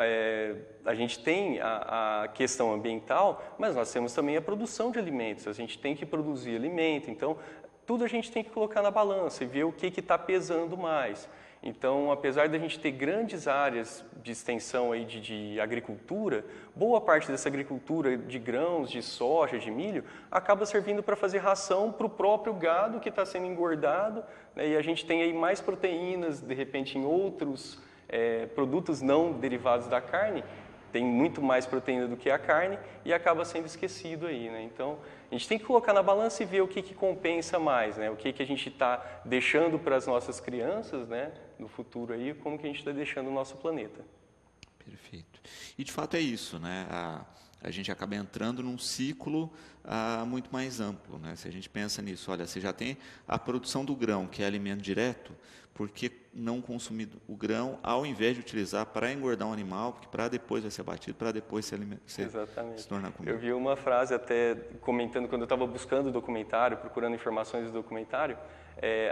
a gente tem a questão ambiental, mas nós temos também a produção de alimentos. A gente tem que produzir alimento, então tudo a gente tem que colocar na balança e ver o que está pesando mais. Então, apesar de a gente ter grandes áreas de extensão aí de agricultura, boa parte dessa agricultura de grãos, de soja, de milho, acaba servindo para fazer ração para o próprio gado que está sendo engordado, né? E a gente tem aí mais proteínas, de repente, em outros produtos não derivados da carne, tem muito mais proteína do que a carne e acaba sendo esquecido aí, né? Então, a gente tem que colocar na balança e ver o que compensa mais, né? O que a gente está deixando para as nossas crianças, né, no futuro aí, como que a gente está deixando o nosso planeta. Perfeito. E, de fato, é isso, né? A gente acaba entrando num ciclo muito mais amplo, né? Se a gente pensa nisso, olha, você já tem a produção do grão, que é alimento direto, por que não consumir o grão ao invés de utilizar para engordar um animal, porque para depois vai ser abatido, para depois se tornar comida? Eu vi uma frase até comentando, quando eu estava buscando o documentário, procurando informações do documentário,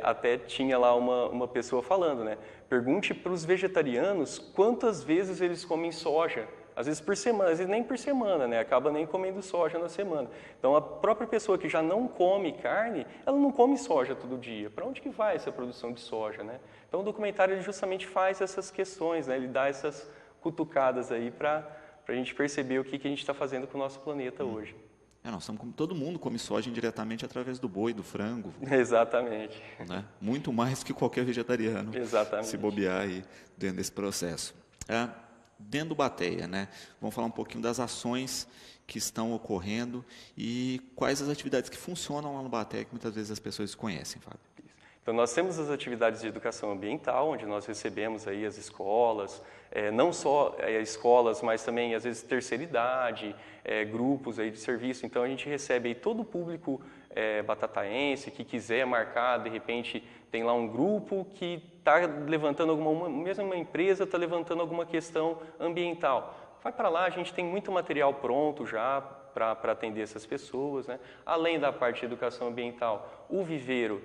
até tinha lá uma pessoa falando, né? Pergunte para os vegetarianos quantas vezes eles comem soja. Às vezes por semana, às vezes nem por semana, né? Acaba nem comendo soja na semana. Então, a própria pessoa que já não come carne, ela não come soja todo dia. Para onde que vai essa produção de soja, né? Então, o documentário ele justamente faz essas questões, né? Ele dá essas cutucadas aí para a gente perceber o que a gente está fazendo com o nosso planeta hoje. Nós estamos como todo mundo come soja indiretamente através do boi, do frango. Exatamente. Né? Muito mais que qualquer vegetariano. Exatamente. Se bobear aí dentro desse processo. Dentro do Bateia, né? Vamos falar um pouquinho das ações que estão ocorrendo e quais as atividades que funcionam lá no Bateia que muitas vezes as pessoas conhecem, Fábio. Então, nós temos as atividades de educação ambiental, onde nós recebemos aí as escolas, não só escolas, mas também, às vezes, terceira idade, grupos aí de serviço. Então, a gente recebe aí todo o público batataense que quiser marcar, de repente, tem lá um grupo que está levantando mesmo uma empresa está levantando alguma questão ambiental. Vai para lá, a gente tem muito material pronto já para atender essas pessoas, né? Além da parte de educação ambiental, o viveiro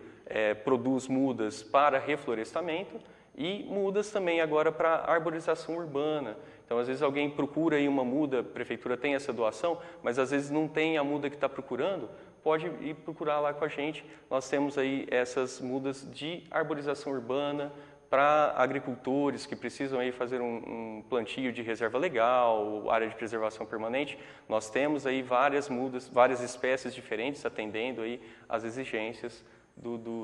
produz mudas para reflorestamento e mudas também agora para arborização urbana. Então, às vezes alguém procura aí uma muda, a prefeitura tem essa doação, mas às vezes não tem a muda que está procurando, pode ir procurar lá com a gente. Nós temos aí essas mudas de arborização urbana para agricultores que precisam aí fazer um plantio de reserva legal, área de preservação permanente. Nós temos aí várias mudas, várias espécies diferentes atendendo aí as exigências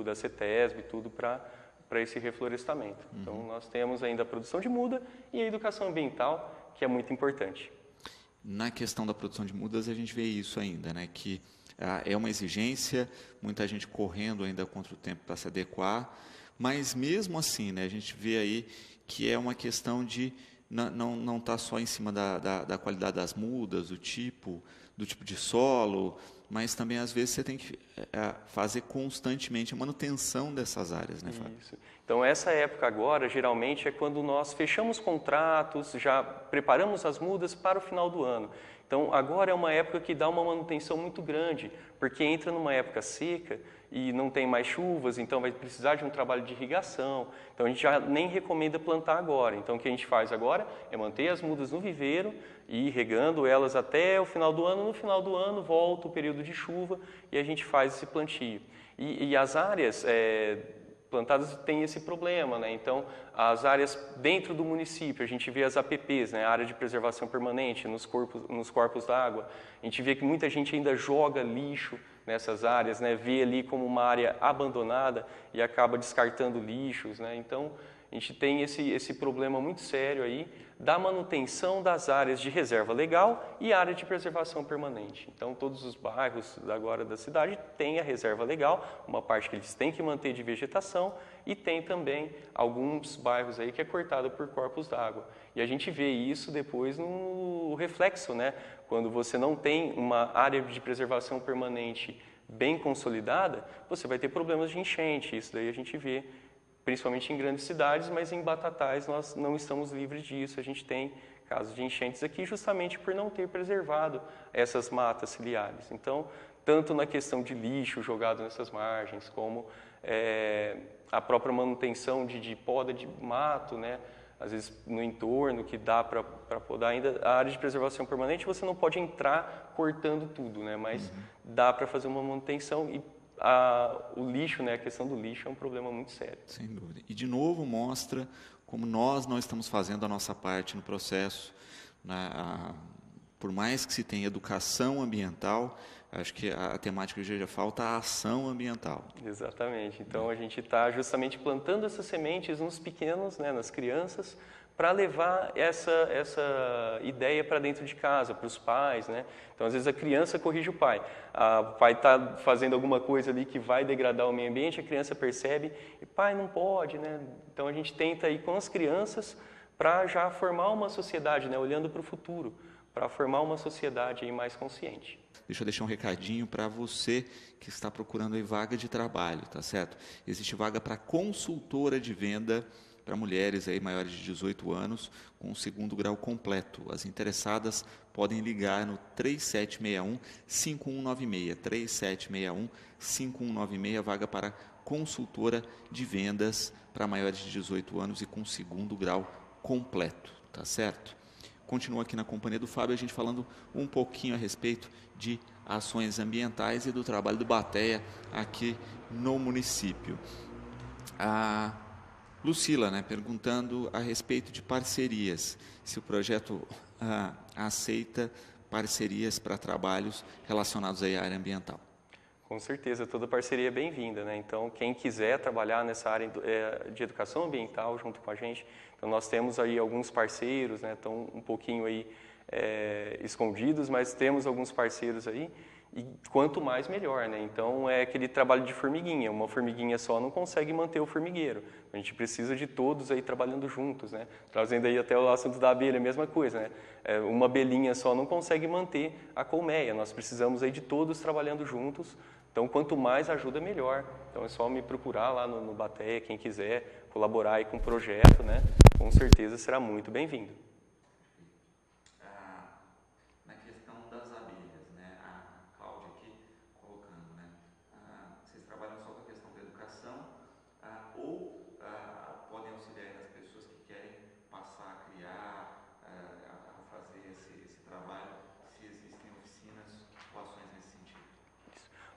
da CETESB e tudo para esse reflorestamento. Então, nós temos ainda a produção de muda e a educação ambiental, que é muito importante. Na questão da produção de mudas, a gente vê isso ainda, né? Que é uma exigência, muita gente correndo ainda contra o tempo para se adequar, mas mesmo assim, né, a gente vê aí que é uma questão de não estar só em cima da qualidade das mudas, do tipo de solo, mas também às vezes você tem que fazer constantemente a manutenção dessas áreas, né, Fábio? Isso. Então essa época agora, geralmente, é quando nós fechamos contratos, já preparamos as mudas para o final do ano. Então agora é uma época que dá uma manutenção muito grande, porque entra numa época seca e não tem mais chuvas, então vai precisar de um trabalho de irrigação. Então a gente já nem recomenda plantar agora. Então o que a gente faz agora é manter as mudas no viveiro e ir regando elas até o final do ano. No final do ano volta o período de chuva e a gente faz esse plantio. E as áreas plantadas têm esse problema, né? Então as áreas dentro do município, a gente vê as APPs, né? A área de preservação permanente, nos corpos d'água. A gente vê que muita gente ainda joga lixo nessas áreas, né? Vê ali como uma área abandonada e acaba descartando lixos, né? Então a gente tem esse problema muito sério aí da manutenção das áreas de reserva legal e área de preservação permanente. Então todos os bairros agora da cidade têm a reserva legal, uma parte que eles têm que manter de vegetação, e tem também alguns bairros aí que é cortado por corpos d'água. E a gente vê isso depois no reflexo, né? Quando você não tem uma área de preservação permanente bem consolidada, você vai ter problemas de enchente. Isso daí a gente vê principalmente em grandes cidades, mas em Batatais nós não estamos livres disso. A gente tem casos de enchentes aqui justamente por não ter preservado essas matas ciliares. Então, tanto na questão de lixo jogado nessas margens, como a própria manutenção de poda de mato, né? Às vezes no entorno que dá para podar ainda, a área de preservação permanente você não pode entrar cortando tudo, né? Mas dá para fazer uma manutenção e o lixo, né, a questão do lixo é um problema muito sério. Sem dúvida. E, de novo, mostra como nós não estamos fazendo a nossa parte no processo. Por mais que se tenha educação ambiental, acho que a temática de hoje falta a ação ambiental. Exatamente. Então, a gente está justamente plantando essas sementes nos pequenos, né, nas crianças, para levar essa ideia para dentro de casa, para os pais, né? Então, às vezes, a criança corrige o pai. O pai está fazendo alguma coisa ali que vai degradar o meio ambiente, a criança percebe, e pai, não pode, né? Então, a gente tenta ir com as crianças para já formar uma sociedade, né? Olhando para o futuro, para formar uma sociedade aí mais consciente. Deixa eu deixar um recadinho para você que está procurando aí vaga de trabalho, tá certo? Existe vaga para consultora de venda para mulheres aí maiores de 18 anos com o 2º grau completo. As interessadas podem ligar no 3761-5196, 3761-5196, vaga para consultora de vendas para maiores de 18 anos e com 2º grau completo, tá certo? Continua aqui na companhia do Fábio, a gente falando um pouquinho a respeito de ações ambientais e do trabalho do Bateia aqui no município. Lucila, né, perguntando a respeito de parcerias, se o projeto aceita parcerias para trabalhos relacionados à área ambiental. Com certeza, toda parceria é bem-vinda, né? Então, quem quiser trabalhar nessa área de educação ambiental junto com a gente, então nós temos aí alguns parceiros, né? Estão um pouquinho aí escondidos, mas temos alguns parceiros aí, e quanto mais melhor, né? Então é aquele trabalho de formiguinha, uma formiguinha só não consegue manter o formigueiro, a gente precisa de todos aí trabalhando juntos, né? Trazendo aí até o assunto da abelha, a mesma coisa, né? Uma abelhinha só não consegue manter a colmeia, nós precisamos aí de todos trabalhando juntos, então quanto mais ajuda melhor, então é só me procurar lá no Bateia, quem quiser colaborar aí com o projeto, né? Com certeza será muito bem-vindo.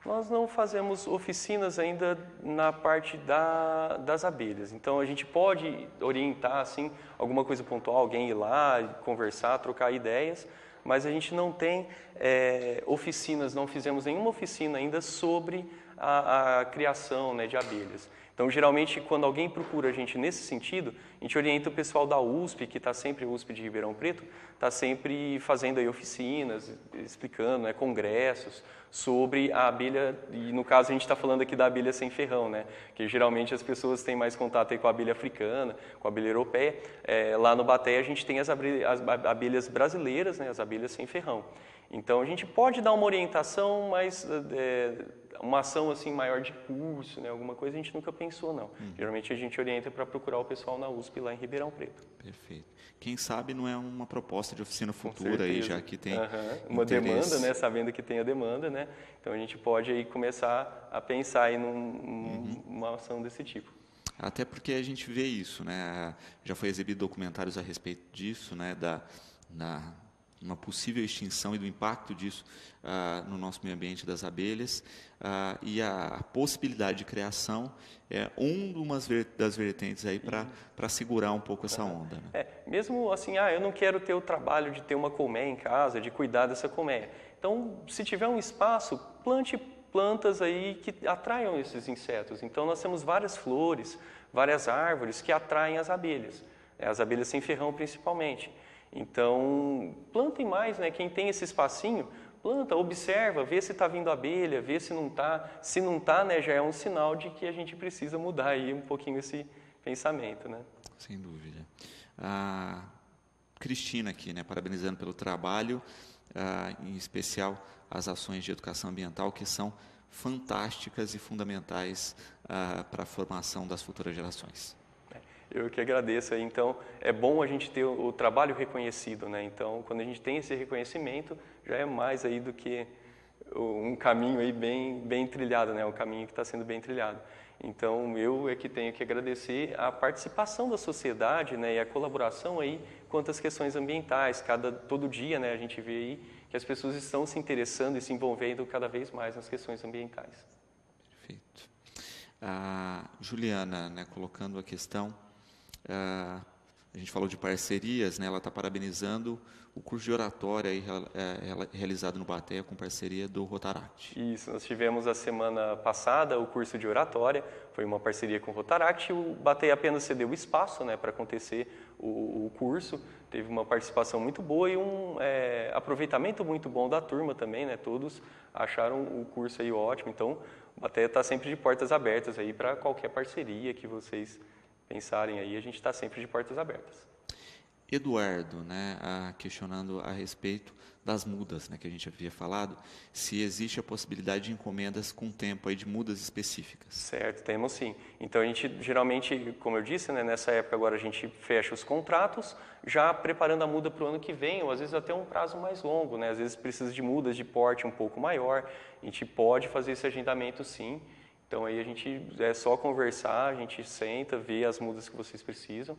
Nós não fazemos oficinas ainda na parte das abelhas, então a gente pode orientar assim, alguma coisa pontual, alguém ir lá, conversar, trocar ideias, mas a gente não tem oficinas, não fizemos nenhuma oficina ainda sobre a criação, né, de abelhas. Então, geralmente, quando alguém procura a gente nesse sentido, a gente orienta o pessoal da USP, que está sempre, USP de Ribeirão Preto, está sempre fazendo aí oficinas, explicando, né, congressos sobre a abelha, e no caso a gente está falando aqui da abelha sem ferrão, né, que geralmente as pessoas têm mais contato aí com a abelha africana, com a abelha europeia. Lá no Baté a gente tem as abelhas brasileiras, né, as abelhas sem ferrão. Então, a gente pode dar uma orientação, mas uma ação assim maior de curso, né, alguma coisa, a gente nunca pensou, não. Geralmente a gente orienta para procurar o pessoal na USP lá em Ribeirão Preto. Perfeito. Quem sabe não é uma proposta de oficina futura aí, já que tem uma demanda, né, sabendo que tem a demanda, né, então a gente pode aí começar a pensar aí numa ação desse tipo. Até porque a gente vê isso, né, já foi exibido documentários a respeito disso, né, uma possível extinção e do impacto disso no nosso meio ambiente das abelhas, e a possibilidade de criação é uma das vertentes aí para segurar um pouco essa onda. Né? Mesmo assim, eu não quero ter o trabalho de ter uma colmeia em casa, de cuidar dessa colmeia. Então, se tiver um espaço, plante plantas aí que atraiam esses insetos. Então, nós temos várias flores, várias árvores que atraem as abelhas sem ferrão principalmente. Então, plantem mais, né? Quem tem esse espacinho, planta, observa, vê se está vindo abelha, vê se não está. Se não está, né, já é um sinal de que a gente precisa mudar aí um pouquinho esse pensamento, né? Sem dúvida. A Cristina aqui, né, parabenizando pelo trabalho, em especial as ações de educação ambiental que são fantásticas e fundamentais para a formação das futuras gerações. Eu que agradeço. Então, é bom a gente ter o trabalho reconhecido, né? Então, quando a gente tem esse reconhecimento, já é mais aí do que um caminho aí bem trilhado, né? Um caminho que está sendo bem trilhado. Então, eu é que tenho que agradecer a participação da sociedade, né? E a colaboração aí quanto às questões ambientais. Todo dia, né? A gente vê aí que as pessoas estão se interessando e se envolvendo cada vez mais nas questões ambientais. Perfeito. Juliana, né? Colocando a questão... a gente falou de parcerias, né? Ela está parabenizando o curso de oratória aí, realizado no Baté com parceria do Rotaract. Isso, nós tivemos a semana passada o curso de oratória, foi uma parceria com o Rotaract, o Baté apenas cedeu o espaço, né, para acontecer o curso, teve uma participação muito boa e um aproveitamento muito bom da turma também, né? Todos acharam o curso aí ótimo, então o Baté está sempre de portas abertas aí para qualquer parceria que vocês pensarem aí, a gente está sempre de portas abertas. Eduardo, né, questionando a respeito das mudas, né, que a gente havia falado, se existe a possibilidade de encomendas com tempo aí de mudas específicas. Certo, temos sim. Então a gente geralmente, como eu disse, né, nessa época agora a gente fecha os contratos, já preparando a muda para o ano que vem, ou às vezes até um prazo mais longo, né, às vezes precisa de mudas de porte um pouco maior, a gente pode fazer esse agendamento sim. Então, aí a gente é só conversar, a gente senta, vê as mudas que vocês precisam.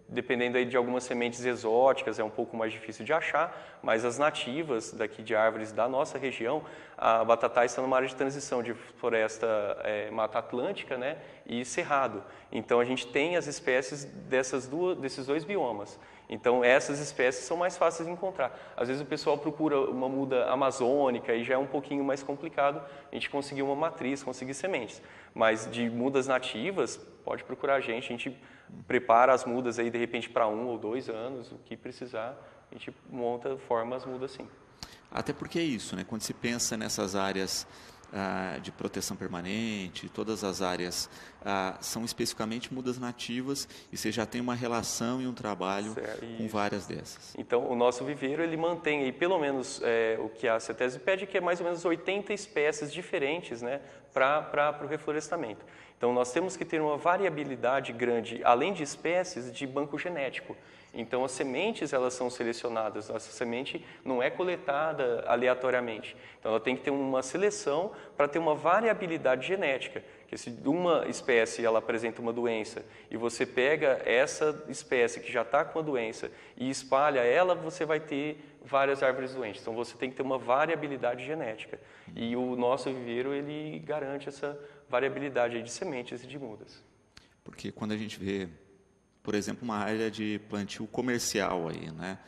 Dependendo aí de algumas sementes exóticas, é um pouco mais difícil de achar, mas as nativas daqui de árvores da nossa região, a Batatais está numa área de transição de floresta Mata Atlântica, né, e cerrado. Então, a gente tem as espécies desses dois biomas. Então, essas espécies são mais fáceis de encontrar. Às vezes o pessoal procura uma muda amazônica e já é um pouquinho mais complicado a gente conseguir uma matriz, conseguir sementes. Mas de mudas nativas, pode procurar a gente prepara as mudas aí de repente para 1 ou 2 anos, o que precisar, a gente monta, forma as mudas sim. Até porque é isso, né? Quando se pensa nessas áreas de proteção permanente, todas as áreas são especificamente mudas nativas e você já tem uma relação e um trabalho com várias dessas. Então, o nosso viveiro ele mantém aí pelo menos o que a CETESB pede, que é mais ou menos 80 espécies diferentes, né, para o reflorestamento. Então, nós temos que ter uma variabilidade grande, além de espécies, de banco genético. Então, as sementes elas são selecionadas, essa semente não é coletada aleatoriamente. Então, ela tem que ter uma seleção para ter uma variabilidade genética. Que se uma espécie ela apresenta uma doença e você pega essa espécie que já está com a doença e espalha ela, você vai ter várias árvores doentes. Então, você tem que ter uma variabilidade genética. E o nosso viveiro, ele garante essa variabilidade de sementes e de mudas. Porque quando a gente vê, por exemplo, uma área de plantio comercial aí, né?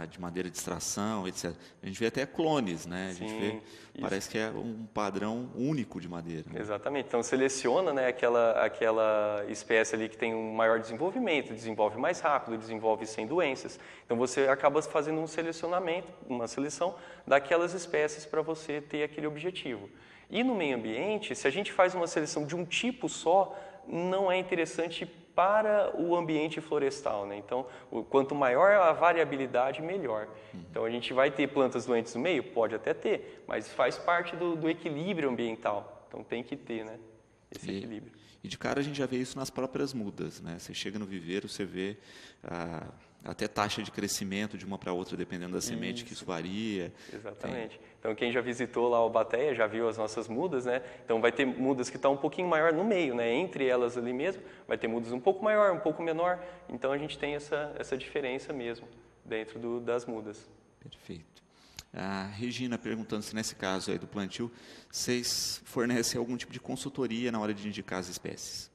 de madeira de extração, etc. A gente vê até clones, né? A gente vê, parece que é um padrão único de madeira. Né? Exatamente. Então, seleciona, né, aquela espécie ali que tem um maior desenvolvimento, desenvolve mais rápido, desenvolve sem doenças. Então, você acaba fazendo um selecionamento, uma seleção daquelas espécies para você ter aquele objetivo. E no meio ambiente, se a gente faz uma seleção de um tipo só, não é interessante para o ambiente florestal, né? Então, quanto maior a variabilidade, melhor. Então, a gente vai ter plantas doentes no meio? Pode até ter, mas faz parte do equilíbrio ambiental. Então, tem que ter, né, esse equilíbrio. E de cara a gente já vê isso nas próprias mudas, né? Você chega no viveiro, você vê até taxa de crescimento de uma para outra, dependendo da semente, que isso varia. Exatamente. Então, quem já visitou lá o Albateia, já viu as nossas mudas, né? Então, vai ter mudas que estão um pouquinho maior no meio, né? Entre elas ali mesmo, vai ter mudas um pouco maior, um pouco menor. Então, a gente tem essa diferença mesmo dentro das mudas. Perfeito. A Regina perguntando se nesse caso aí do plantio, vocês fornecem algum tipo de consultoria na hora de indicar as espécies?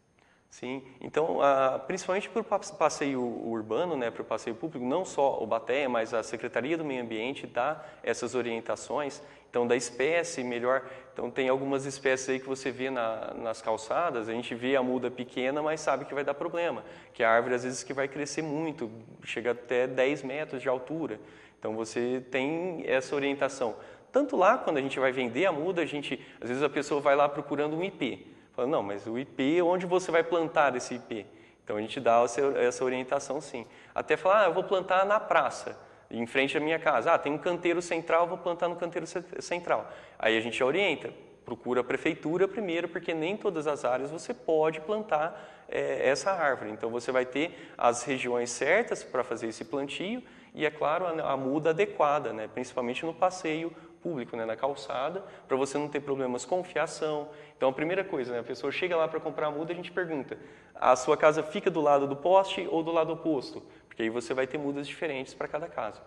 Sim, então, principalmente para o passeio urbano, né, para o passeio público, não só o Albateia, mas a Secretaria do Meio Ambiente dá essas orientações, então, da espécie melhor. Então, tem algumas espécies aí que você vê nas calçadas, a gente vê a muda pequena, mas sabe que vai dar problema, que a árvore, às vezes, que vai crescer muito, chega até 10 metros de altura. Então, você tem essa orientação. Tanto lá, quando a gente vai vender a muda, às vezes a pessoa vai lá procurando um IP. Fala, não, mas o IP, onde você vai plantar esse IP? Então, a gente dá essa orientação, sim. Até falar, eu vou plantar na praça, em frente à minha casa. Tem um canteiro central, eu vou plantar no canteiro central. Aí a gente orienta, procura a prefeitura primeiro, porque nem todas as áreas você pode plantar essa árvore. Então, você vai ter as regiões certas para fazer esse plantio e, é claro, a muda adequada, né? Principalmente no passeio público, né? Na calçada, para você não ter problemas com fiação. Então, a primeira coisa, né? A pessoa chega lá para comprar a muda, a gente pergunta, a sua casa fica do lado do poste ou do lado oposto? Porque aí você vai ter mudas diferentes para cada casa.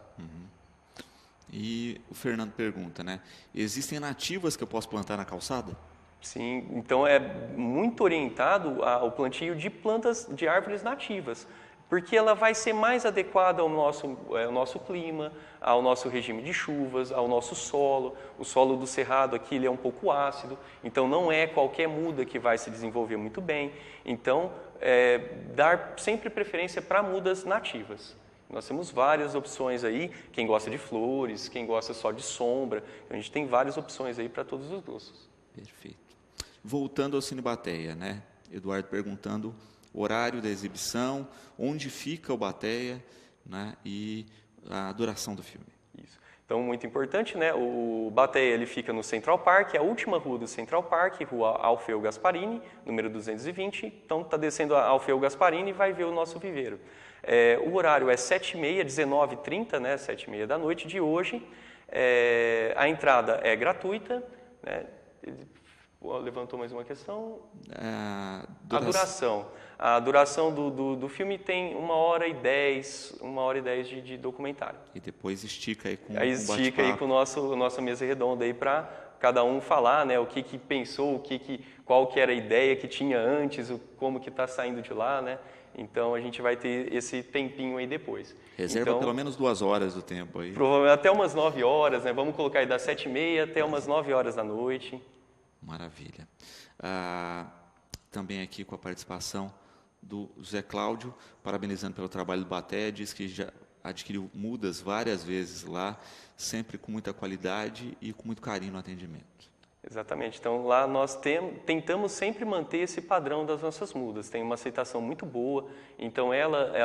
E o Fernando pergunta, né? Existem nativas que eu posso plantar na calçada? Sim, então é muito orientado ao plantio de plantas, de árvores nativas, porque ela vai ser mais adequada ao nosso clima, ao nosso regime de chuvas, ao nosso solo. O solo do cerrado aqui ele é um pouco ácido, então não é qualquer muda que vai se desenvolver muito bem. Então, dar sempre preferência para mudas nativas. Nós temos várias opções aí, quem gosta de flores, quem gosta só de sombra, a gente tem várias opções aí para todos os gostos. Perfeito. Voltando ao Cine Bateia, né? Eduardo perguntando o horário da exibição, onde fica o Bateia, né? E a duração do filme. Isso. Então, muito importante, né? O Bateia ele fica no Central Park, a última rua do Central Park, rua Alfeu Gasparini, número 220. Então, está descendo a Alfeu Gasparini e vai ver o nosso viveiro. O horário é 7h30, 19h30, né? 7h30 da noite de hoje. A entrada é gratuita, né? Levantou mais uma questão. A duração. A duração do filme tem 1h10 de documentário. E depois estica aí com aí estica aí com nossa mesa redonda aí para cada um falar, né, o que pensou, qual que era a ideia que tinha antes, como que está saindo de lá, né? Então a gente vai ter esse tempinho aí depois. Reserva pelo menos 2 horas do tempo aí. Provavelmente até umas 9 horas, né? Vamos colocar aí das 7h30 até umas 9 horas da noite. Maravilha. Também aqui com a participação do Zé Cláudio, parabenizando pelo trabalho do Bateia, diz que já adquiriu mudas várias vezes lá, sempre com muita qualidade e com muito carinho no atendimento. Exatamente. Então, lá nós tentamos sempre manter esse padrão das nossas mudas. Tem uma aceitação muito boa. Então,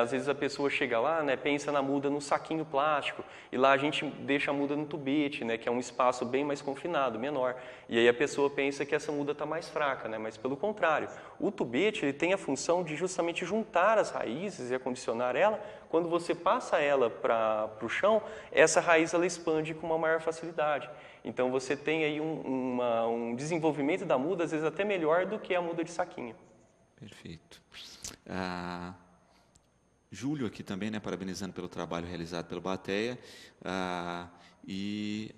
às vezes a pessoa chega lá, né, pensa na muda no saquinho plástico, e lá a gente deixa a muda no tubete, né, que é um espaço bem mais confinado, menor. E aí a pessoa pensa que essa muda está mais fraca, né, mas pelo contrário. O tubete ele tem a função de justamente juntar as raízes e acondicionar ela. Quando você passa ela para o chão, essa raiz ela expande com uma maior facilidade. Então, você tem aí um desenvolvimento da muda, às vezes até melhor do que a muda de saquinho. Perfeito. Júlio aqui também, né, parabenizando pelo trabalho realizado pelo Bateia, e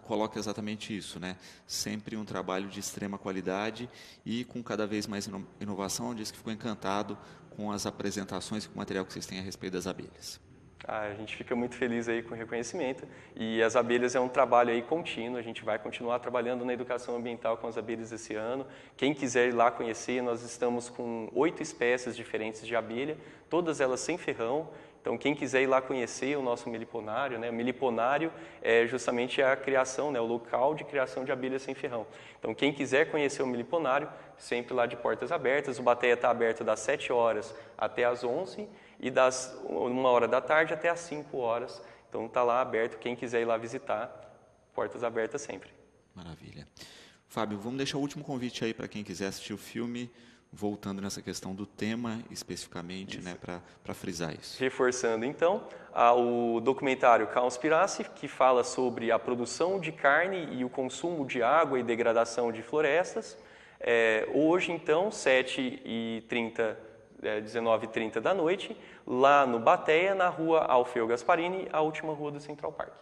coloca exatamente isso, né? Sempre um trabalho de extrema qualidade e com cada vez mais inovação. Diz que ficou encantado com as apresentações e com o material que vocês têm a respeito das abelhas. A gente fica muito feliz aí com o reconhecimento e as abelhas é um trabalho aí contínuo, a gente vai continuar trabalhando na educação ambiental com as abelhas esse ano. Quem quiser ir lá conhecer, nós estamos com 8 espécies diferentes de abelha, todas elas sem ferrão. Então, quem quiser ir lá conhecer o nosso meliponário, né? O meliponário é justamente a criação, né? O local de criação de abelhas sem ferrão. Então, quem quiser conhecer o meliponário, sempre lá de portas abertas. O Bateia está aberto das 7 horas até as 11 e das 1 hora da tarde até as 5 horas. Então, está lá aberto. Quem quiser ir lá visitar, portas abertas sempre. Maravilha. Fábio, vamos deixar o último convite aí para quem quiser assistir o filme, voltando nessa questão do tema especificamente, né, para frisar isso. Reforçando, então, o documentário Cowspiracy, que fala sobre a produção de carne e o consumo de água e degradação de florestas. Hoje, então, 19h30 da noite, lá no Bateia, na rua Alfeu Gasparini, a última rua do Central Park.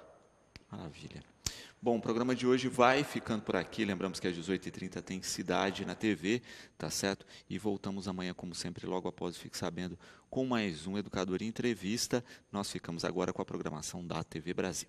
Maravilha. Bom, o programa de hoje vai ficando por aqui. Lembramos que às 18h30 tem Cidade na TV, tá certo? E voltamos amanhã, como sempre, logo após o Fique Sabendo, com mais um Educador em Entrevista. Nós ficamos agora com a programação da TV Brasil.